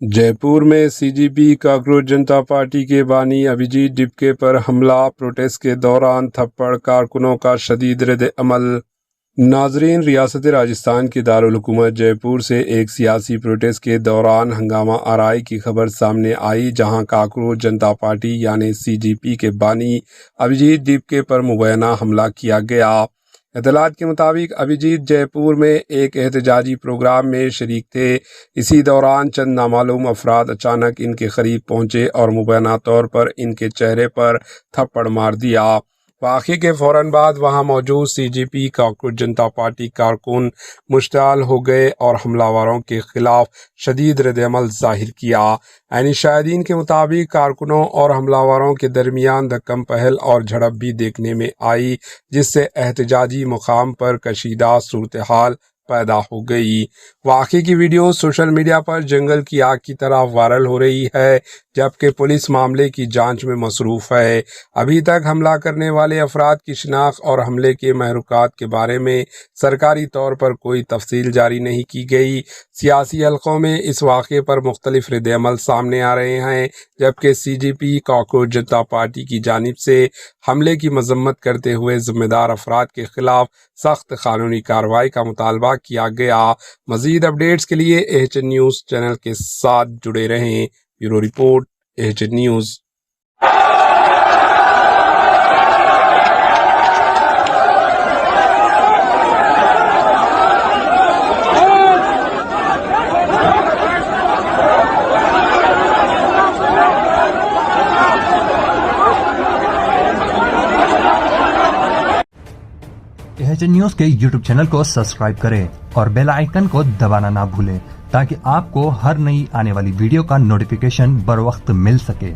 जय पुर में सीजीपी काकरोच जनता पार्टी के बानी अभिजीत डिपके पर हमला, प्रोटेस्ट के दौरान थप्पड़, कारकुनों का शदीद रद्द-ए-अमल। नाजरीन, रियासत राजस्थान के दारुल हुकूमत जयपुर से एक सियासी प्रोटेस्ट के दौरान हंगामा आराई की खबर सामने आई, जहां काकरोच जनता पार्टी यानी सीजीपी के बानी अभिजीत डिपके पर मुबैना हमला किया गया। इत्तलात के मुताबिक अभिजीत जयपुर में एक एहतजाजी प्रोग्राम में शरीक थे। इसी दौरान चंद नामालूम अफराद अचानक इनके करीब पहुंचे और मुबैना तौर पर इनके चेहरे पर थप्पड़ मार दिया। वाक़े के फ़ौरन बाद वहां मौजूद सीजीपी काकरोच जनता पार्टी कारकुन मुश्ताल हो गए और हमलावरों के खिलाफ शदीद रद्द-ए-अमल ज़ाहिर किया। ऐनी शाहिदीन के मुताबिक कारकुनों और हमलावरों के दरमियान धक्कम पहल और झड़प भी देखने में आई, जिससे एहतजाजी मुकाम पर कशीदा सूरत हाल पैदा हो गई। वाक़े की वीडियो सोशल मीडिया पर जंगल की आग की तरह वायरल हो रही है, जबकि पुलिस मामले की जांच में मसरूफ़ है। अभी तक हमला करने वाले अफराद की शिनाख्त और हमले के महरुकात के बारे में सरकारी तौर पर कोई तफसील जारी नहीं की गई। सियासी हलकों में इस वाक़े पर मुख्तलिफ रद्द-ए-अमल सामने आ रहे हैं, जबकि सीजीपी काकरोच जनता पार्टी की जानिब से हमले की मजम्मत करते हुए ज़िम्मेदार अफराद के खिलाफ सख्त कानूनी कार्रवाई का मुतालबा किया गया। मज़ीद अपडेट्स के लिए एएचएन न्यूज़ चैनल के साथ जुड़े रहें। Bureau report, AHN news. AHN news के यूट्यूब चैनल को सब्सक्राइब करें और बेल आइकन को दबाना ना भूलें, ताकि आपको हर नई आने वाली वीडियो का नोटिफिकेशन बर वक्त मिल सके।